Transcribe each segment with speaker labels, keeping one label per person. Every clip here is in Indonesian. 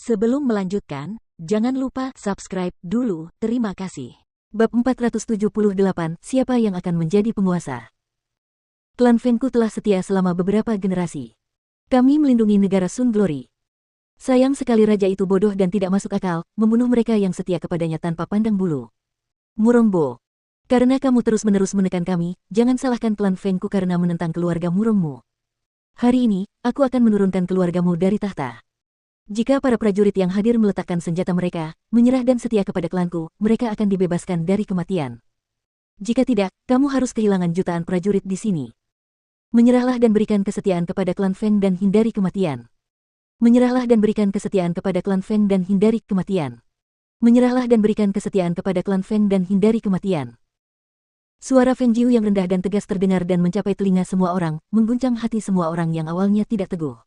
Speaker 1: Sebelum melanjutkan, jangan lupa subscribe dulu, terima kasih.
Speaker 2: Bab 478, Siapa yang akan menjadi penguasa? Klan Fengku telah setia selama beberapa generasi. Kami melindungi negara Sun Glory. Sayang sekali raja itu bodoh dan tidak masuk akal, membunuh mereka yang setia kepadanya tanpa pandang bulu. Murongbo, karena kamu terus-menerus menekan kami, jangan salahkan klan Fengku karena menentang keluarga Murongmu. Hari ini, aku akan menurunkan keluargamu dari tahta. Jika para prajurit yang hadir meletakkan senjata mereka, menyerah dan setia kepada klanku, mereka akan dibebaskan dari kematian. Jika tidak, kamu harus kehilangan jutaan prajurit di sini. Menyerahlah dan berikan kesetiaan kepada klan Feng dan hindari kematian. Menyerahlah dan berikan kesetiaan kepada klan Feng dan hindari kematian. Menyerahlah dan berikan kesetiaan kepada klan Feng dan hindari kematian. Suara Feng Jiu yang rendah dan tegas terdengar dan mencapai telinga semua orang, mengguncang hati semua orang yang awalnya tidak teguh.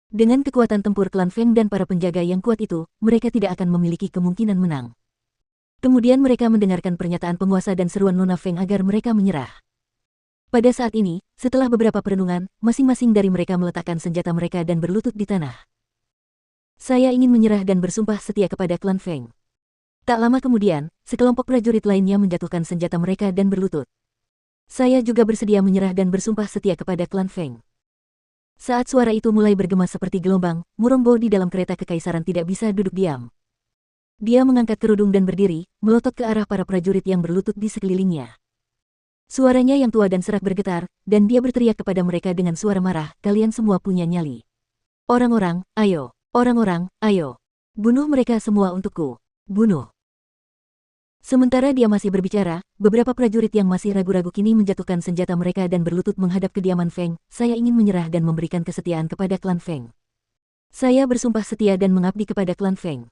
Speaker 2: Dengan kekuatan tempur klan Feng dan para penjaga yang kuat itu, mereka tidak akan memiliki kemungkinan menang. Kemudian mereka mendengarkan pernyataan penguasa dan seruan Nona Feng agar mereka menyerah. Pada saat ini, setelah beberapa perenungan, masing-masing dari mereka meletakkan senjata mereka dan berlutut di tanah. Saya ingin menyerah dan bersumpah setia kepada klan Feng. Tak lama kemudian, sekelompok prajurit lainnya menjatuhkan senjata mereka dan berlutut. Saya juga bersedia menyerah dan bersumpah setia kepada klan Feng. Saat suara itu mulai bergema seperti gelombang, Murongbo di dalam kereta kekaisaran tidak bisa duduk diam. Dia mengangkat kerudung dan berdiri, melotot ke arah para prajurit yang berlutut di sekelilingnya. Suaranya yang tua dan serak bergetar, dan dia berteriak kepada mereka dengan suara marah, "Kalian semua punya nyali. Orang-orang, ayo! Orang-orang, ayo! Bunuh mereka semua untukku! Bunuh!" Sementara dia masih berbicara, beberapa prajurit yang masih ragu-ragu kini menjatuhkan senjata mereka dan berlutut menghadap kediaman Feng. Saya ingin menyerah dan memberikan kesetiaan kepada klan Feng. Saya bersumpah setia dan mengabdi kepada klan Feng.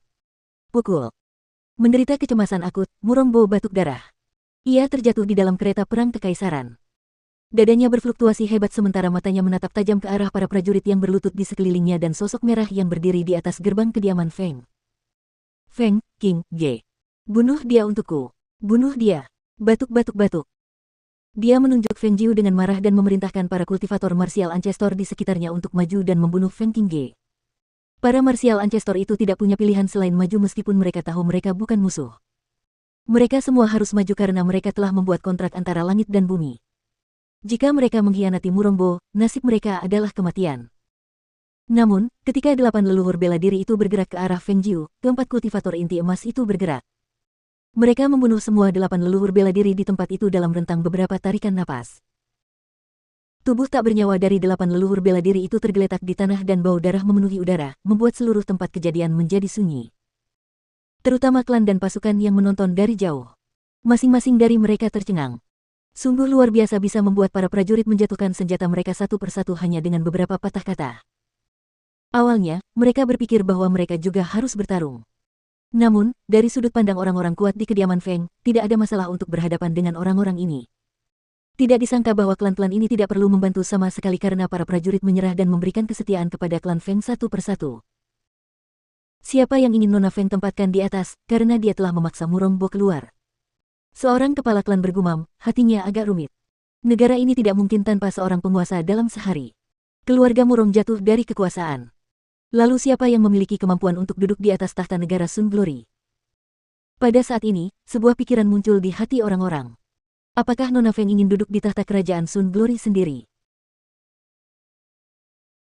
Speaker 2: Pukul. Menderita kecemasan akut, Murongbo batuk darah. Ia terjatuh di dalam kereta perang kekaisaran. Dadanya berfluktuasi hebat sementara matanya menatap tajam ke arah para prajurit yang berlutut di sekelilingnya dan sosok merah yang berdiri di atas gerbang kediaman Feng. Feng, King, G. Bunuh dia untukku. Bunuh dia. Batuk-batuk-batuk. Dia menunjuk Feng Jiu dengan marah dan memerintahkan para kultivator martial ancestor di sekitarnya untuk maju dan membunuh Feng Qingge. Para martial ancestor itu tidak punya pilihan selain maju meskipun mereka tahu mereka bukan musuh. Mereka semua harus maju karena mereka telah membuat kontrak antara langit dan bumi. Jika mereka mengkhianati Murongbo, nasib mereka adalah kematian. Namun, ketika 8 leluhur bela diri itu bergerak ke arah Feng Jiu, keempat kultivator inti emas itu bergerak. Mereka membunuh semua 8 leluhur bela diri di tempat itu dalam rentang beberapa tarikan napas. Tubuh tak bernyawa dari 8 leluhur bela diri itu tergeletak di tanah dan bau darah memenuhi udara, membuat seluruh tempat kejadian menjadi sunyi. Terutama klan dan pasukan yang menonton dari jauh. Masing-masing dari mereka tercengang. Sungguh luar biasa bisa membuat para prajurit menjatuhkan senjata mereka satu persatu hanya dengan beberapa patah kata. Awalnya, mereka berpikir bahwa mereka juga harus bertarung. Namun, dari sudut pandang orang-orang kuat di kediaman Feng, tidak ada masalah untuk berhadapan dengan orang-orang ini. Tidak disangka bahwa klan-klan ini tidak perlu membantu sama sekali karena para prajurit menyerah dan memberikan kesetiaan kepada klan Feng satu persatu. Siapa yang ingin Nona Feng tempatkan di atas, karena dia telah memaksa Murongbo keluar. Seorang kepala klan bergumam, hatinya agak rumit. Negara ini tidak mungkin tanpa seorang penguasa dalam sehari. Keluarga Murong jatuh dari kekuasaan. Lalu siapa yang memiliki kemampuan untuk duduk di atas tahta negara Sun Glory? Pada saat ini, sebuah pikiran muncul di hati orang-orang. Apakah Nona Feng ingin duduk di tahta kerajaan Sun Glory sendiri?